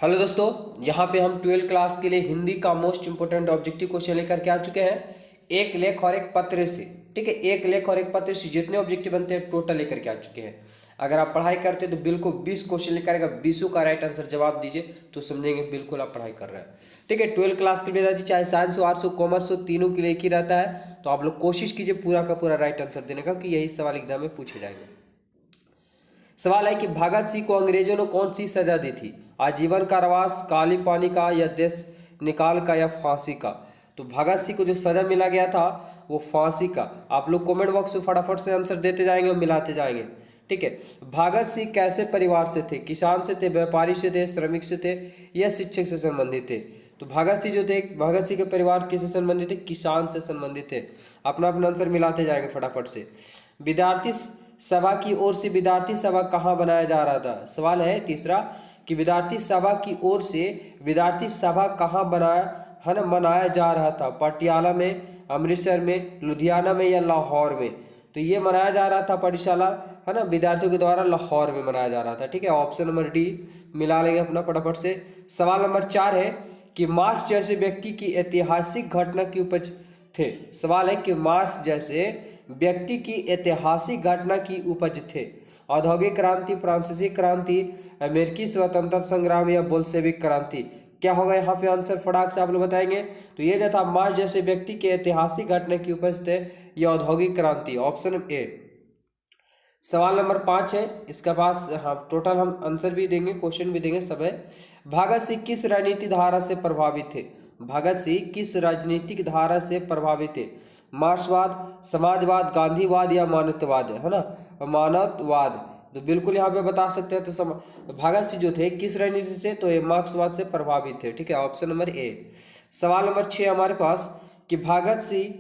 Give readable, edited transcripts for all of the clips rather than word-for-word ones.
Hello दोस्तों, यहाँ पे हम 12th क्लास के लिए हिंदी का मोस्ट इंपोर्टेंट ऑब्जेक्टिव क्वेश्चन लेकर के आ चुके हैं। एक लेख और एक पत्र से, ठीक है, एक लेख और एक पत्र से जितने ऑब्जेक्टिव बनते हैं टोटल लेकर के आ चुके हैं। अगर आप पढ़ाई करते हैं तो बिल्कुल 20 क्वेश्चन लेकर आएगा, 20 का राइट आंसर जवाब दीजिए तो समझेंगे बिल्कुल आप पढ़ाई कर रहे हैं। ठीक है, 12th क्लास के लिए चाहे साइंस हो, आर्ट्स हो, कॉमर्स हो, तीनों के लिए एक ही रहता है। तो आप लोग कोशिश कीजिए पूरा का पूरा राइट आंसर देने का, कि यही सवाल एग्जाम में पूछे जाएंगे। सवाल है कि भगत सिंह को अंग्रेजों ने कौन सी सजा दी थी? आजीवन कारावास, काली पानी का, या देश निकाल का, या फांसी का? तो भगत सिंह को जो सजा मिला गया था वो फांसी का। आप लोग कमेंट बॉक्स में फटाफट से आंसर देते जाएंगे और मिलाते जाएंगे। ठीक है, भगत सिंह कैसे परिवार से थे? किसान से थे, व्यापारी से थे, श्रमिक से थे, या शिक्षक से संबंधित थे? तो भगत सिंह जो थे, भगत सिंह के परिवार किससे संबंधित थे? किसान से संबंधित थे। अपना अपना आंसर मिलाते जाएंगे फटाफट से। विद्यार्थी सभा की ओर से विद्यार्थी सभा कहाँ बनाया जा रहा था? सवाल है तीसरा कि विद्यार्थी सभा की ओर से विद्यार्थी सभा कहाँ बनाया है ना मनाया जा रहा था? पटियाला में, अमृतसर में, लुधियाना में, या लाहौर में? तो ये मनाया जा रहा था पाठशाला है ना विद्यार्थियों के द्वारा लाहौर में मनाया जा रहा था। ठीक है, ऑप्शन नंबर डी मिला लेंगे अपना फटाफट से। सवाल नंबर 4 है कि मार्क्स जैसे व्यक्ति की ऐतिहासिक घटना की उपज थे। सवाल है कि मार्क्स जैसे व्यक्ति की ऐतिहासिक घटना की उपज थे। औद्योगिक क्रांति, फ्रांसीसी क्रांति, अमेरिकी स्वतंत्रता संग्राम, या बोल्शेविक क्रांति? क्या होगा यहाँ पे आंसर? फटाक से आप लोग बताएंगे। तो ये जो था मार्क्स जैसे व्यक्ति के ऐतिहासिक घटना की उपज थे, ये औद्योगिक क्रांति, ऑप्शन ए। सवाल नंबर 5 है, इसका पास हाँ टोटल हम आंसर भी देंगे, क्वेश्चन भी देंगे, सब है। भगत सिंह किस राजनीतिक धारा से प्रभावित थे? भगत सिंह किस राजनीतिक धारा से प्रभावित थे? मार्क्सवाद, समाजवाद, गांधीवाद, या मानवतावाद? है ना, मानवतावाद। तो बिल्कुल यहाँ पे बता सकते हैं। तो भगत सिंह जो थे किस राजनीति से? तो ये मार्क्सवाद से प्रभावित थे। ठीक है, ऑप्शन नंबर ए। सवाल नंबर 6 हमारे पास कि भगत सिंह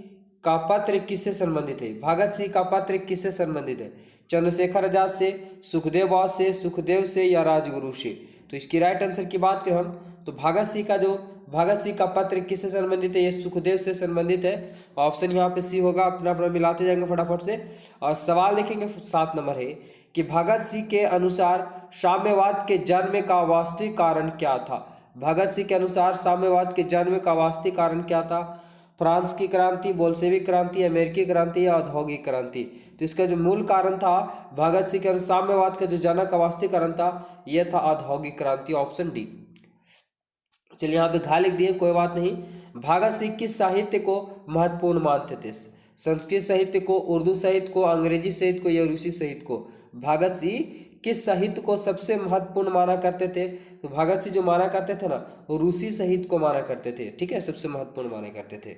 का पत्र किससे संबंधित है? भगत सिंह का पत्र किससे संबंधित है? चंद्रशेखर आजाद से, सुखदेव बोस से, सुखदेव से, या राजगुरु से? तो इसकी राइट आंसर की बात करें हम तो भगत सिंह का पत्र किससे संबंधित है? ये सुखदेव से संबंधित है। ऑप्शन यहाँ पे सी होगा। अपना अपना मिलाते जाएंगे फटाफट से। और सवाल देखेंगे 7 नंबर है कि भगत सिंह के अनुसार साम्यवाद के जन्म का वास्तविक कारण क्या था? भगत सिंह के अनुसार साम्यवाद के जन्म का वास्तविक कारण क्या था? फ्रांस की क्रांति, बोल्शेविक क्रांति, अमेरिकी क्रांति, या औद्योगिक क्रांति? तो इसका जो मूल कारण था भगत सिंह के साम्यवाद का जो जनक का वास्तविक कारण था, यह था औद्योगिक क्रांति, ऑप्शन डी। चलिए यहाँ पे घा लिख दिए, कोई बात नहीं। भगत सिंह किस साहित्य को महत्वपूर्ण मानते थे? संस्कृत साहित्य को, उर्दू साहित्य को, अंग्रेजी साहित्य को, या रूसी साहित्य को? भगत सिंह किस साहित्य को सबसे महत्वपूर्ण माना करते थे? तो भगत सिंह जो माना करते थे ना, वो रूसी साहित्य को माना करते थे। ठीक है, सबसे महत्वपूर्ण माना करते थे।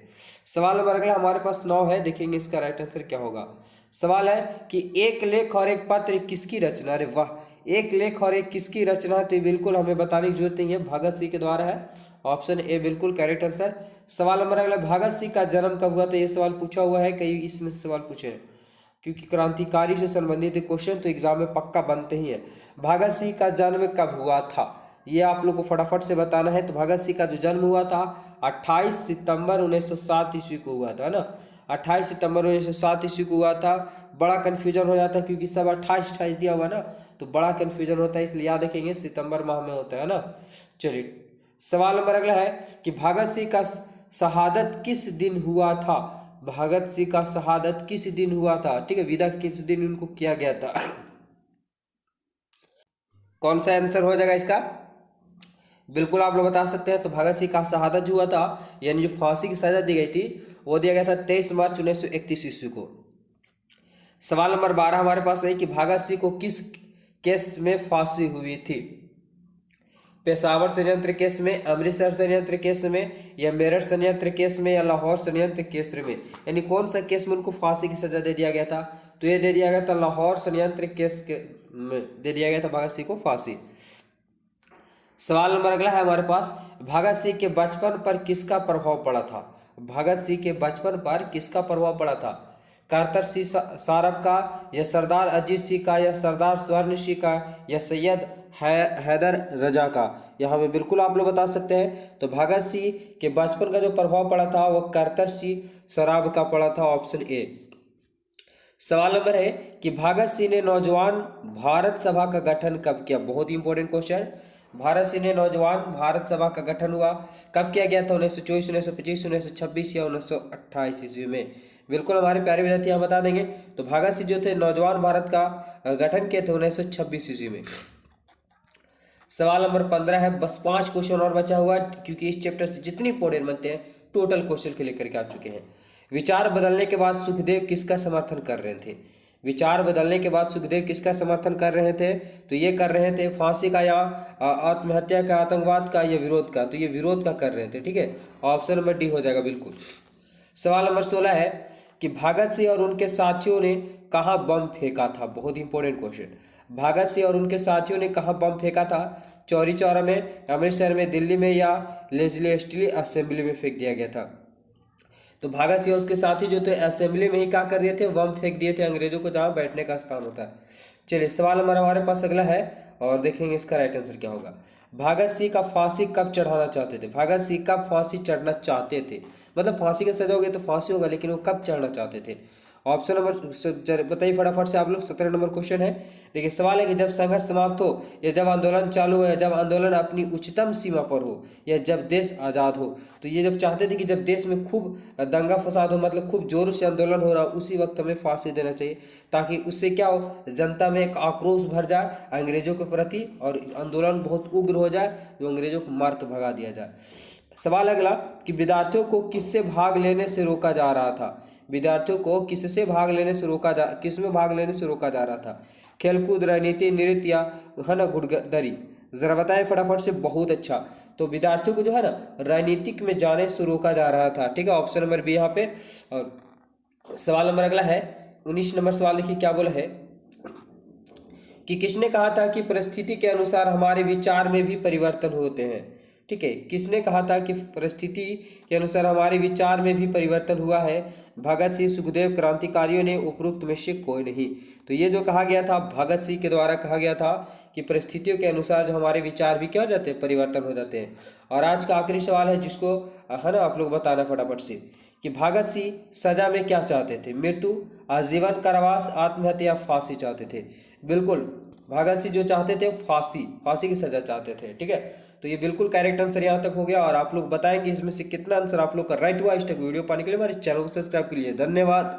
सवाल नंबर अगला हमारे पास 9 है, देखेंगे इसका राइट आंसर क्या होगा। सवाल है कि एक लेख और एक पत्र किसकी रचना? अरे वाह, एक लेख और एक किसकी रचना? तो बिल्कुल हमें बताने की जरूरत नहीं है, भगत सिंह के द्वारा है। ऑप्शन ए बिल्कुल करेक्ट आंसर। सवाल नंबर अगला, भगत सिंह का जन्म कब हुआ था? ये सवाल पूछा हुआ है, कई इसमें सवाल पूछे हैं, क्योंकि क्रांतिकारी से संबंधित क्वेश्चन तो एग्जाम में पक्का बनते ही है। भगत सिंह का जन्म कब हुआ था? ये आप लोग को फटाफट से बताना है। तो भगत सिंह का जो जन्म हुआ था 28 सितंबर 1907 ईस्वी को हुआ था ना। 28 सितंबर 1907 ईस्वी को हुआ था। बड़ा कन्फ्यूजन हो जाता है क्योंकि सब 28 दिया हुआ ना, तो बड़ा कन्फ्यूजन होता है, इसलिए याद रखेंगे सितंबर माह में होता है ना। चलिए सवाल नंबर अगला है कि भगत सिंह का शहादत किस दिन हुआ था? भगत सिंह का शहादत किस दिन हुआ था? ठीक है, विदा किस दिन उनको किया गया था? कौन सा आंसर हो जाएगा इसका? बिल्कुल आप लोग बता सकते हैं। तो भगत सिंह का शहादत जो हुआ था, यानी जो फांसी की सजा दी गई थी, वो दिया गया था 23 मार्च 1931 ईस्वी को। सवाल नंबर 12 हमारे पास है कि भगत सिंह को किस केस में फांसी हुई थी? पेशावर संयंत्र केस में, अमृतसर संयंत्र केस में, या मेरठ संयंत्र केस में, या लाहौर संयंत्र केस में? यानी कौन सा केस में उनको फांसी की सजा दे दिया गया था? तो ये दे दिया गया था लाहौर संयंत्र केस के में दे दिया गया था भगत सिंह को फांसी। सवाल नंबर अगला है हमारे पास, भगत सिंह के बचपन पर किसका प्रभाव पड़ा था? भगत सिंह के बचपन पर किसका प्रभाव पड़ा था? करतर सिंह सारब का, या सरदार अजीत सिंह का, या सरदार स्वर्ण सिंह का, या सैयद हैदर रजा का? यहाँ पे बिल्कुल आप लोग बता सकते हैं। तो भगत सिंह के बचपन का जो प्रभाव पड़ा था वो करतर सिंह सराब का पड़ा था, ऑप्शन ए। सवाल नंबर है कि भगत सिंह ने नौजवान भारत सभा का गठन कब किया? बहुत ही इंपॉर्टेंट क्वेश्चन। भारत सीनियर नौजवान भारत सभा का गठन हुआ कब किया गया था? 1924, 1925, 1926 या 1928 ईस्वी में? बिल्कुल हमारे प्यारे विद्यार्थी यहाँ बता देंगे। तो भगत सिंह जो थे नौजवान भारत का गठन किए थे 1926 ईस्वी में। सवाल नंबर 15 है, बस 5 क्वेश्चन और बचा हुआ क्योंकि इस चैप्टर से जितनी इंपॉर्टेंट बनते हैं टोटल क्वेश्चन के लेकर के आ चुके हैं। विचार बदलने के बाद सुखदेव किसका समर्थन कर रहे थे? विचार बदलने के बाद सुखदेव किसका समर्थन कर रहे थे? तो ये कर रहे थे फांसी का या आत्महत्या का, आतंकवाद का या विरोध का? तो ये विरोध का कर रहे थे। ठीक है, ऑप्शन नंबर डी हो जाएगा बिल्कुल। सवाल नंबर 16 है कि भगत सिंह और उनके साथियों ने कहाँ बम फेंका था? बहुत इंपॉर्टेंट क्वेश्चन। भगत सिंह और उनके साथियों ने कहाँ बम फेंका था? चौरी चौरा में, अमृतसर में, दिल्ली में या लेस्ली स्टील असेंबली में फेंक दिया गया था? तो भगत सिंह उसके साथी जो थे असेंबली में ही क्या कर दिए थे? बम फेंक दिए थे अंग्रेजों को जहाँ बैठने का स्थान होता है। चलिए सवाल नंबर हमारे पास अगला है और देखेंगे इसका राइट आंसर क्या होगा। भगत सिंह का फांसी कब चढ़ाना चाहते थे? भगत सिंह कब फांसी चढ़ना चाहते थे? मतलब फांसी का सजा हो गया तो फांसी होगा, लेकिन वो कब चढ़ना चाहते थे? ऑप्शन नंबर बताइए फटाफट से आप लोग। 17 नंबर क्वेश्चन है। देखिए सवाल है कि जब संघर्ष समाप्त हो, या जब आंदोलन चालू हो, या जब आंदोलन अपनी उच्चतम सीमा पर हो, या जब देश आज़ाद हो। तो ये जब चाहते थे कि जब देश में खूब दंगा फसाद हो, मतलब खूब जोर से आंदोलन हो रहा, उसी वक्त हमें फांसी देना चाहिए, ताकि उससे क्या हो, जनता में एक आक्रोश भर जाए अंग्रेजों के प्रति और आंदोलन बहुत उग्र हो जाए, जो अंग्रेजों को मार के भगा दिया जाए। सवाल अगला कि विद्यार्थियों को किससे भाग लेने से रोका जा रहा था? विद्यार्थियों को किससे भाग लेने से किसमें भाग लेने से रोका जा रहा था? खेलकूद, राजनीति, नृत्य या है ना घुड़दौड़ी? जरा बताएं फटाफट से। बहुत अच्छा। तो विद्यार्थियों को जो है ना राजनीतिक में जाने से रोका जा रहा था। ठीक है, ऑप्शन नंबर बी यहाँ पे। और सवाल नंबर अगला है 19 नंबर सवाल। देखिए क्या बोला है कि किसने कहा था कि परिस्थिति के अनुसार हमारे विचार में भी परिवर्तन होते हैं? ठीक है, किसने कहा था कि परिस्थिति के अनुसार हमारे विचार में भी परिवर्तन हुआ है? भगत सिंह, सुखदेव, क्रांतिकारियों ने, उपरोक्त में से कोई नहीं। तो ये जो कहा गया था भगत सिंह के द्वारा कहा गया था कि परिस्थितियों के अनुसार जो हमारे विचार भी क्या हो जाते हैं, परिवर्तन हो जाते हैं। और आज का आखिरी सवाल है जिसको है ना आप लोग बताना फटाफट से कि भगत सिंह सजा में क्या चाहते थे? मृत्यु, आजीवन कारावास, आत्महत्या, फांसी चाहते थे? बिल्कुल भगत सिंह जो चाहते थे फांसी की सजा चाहते थे। ठीक है, तो ये बिल्कुल करेक्ट आंसर यहाँ तक हो गया। और आप लोग बताएंगे इसमें से कितना आंसर आप लोग का राइट हुआ। इस तक वीडियो पाने के लिए हमारे चैनल को सब्सक्राइब के लिए धन्यवाद।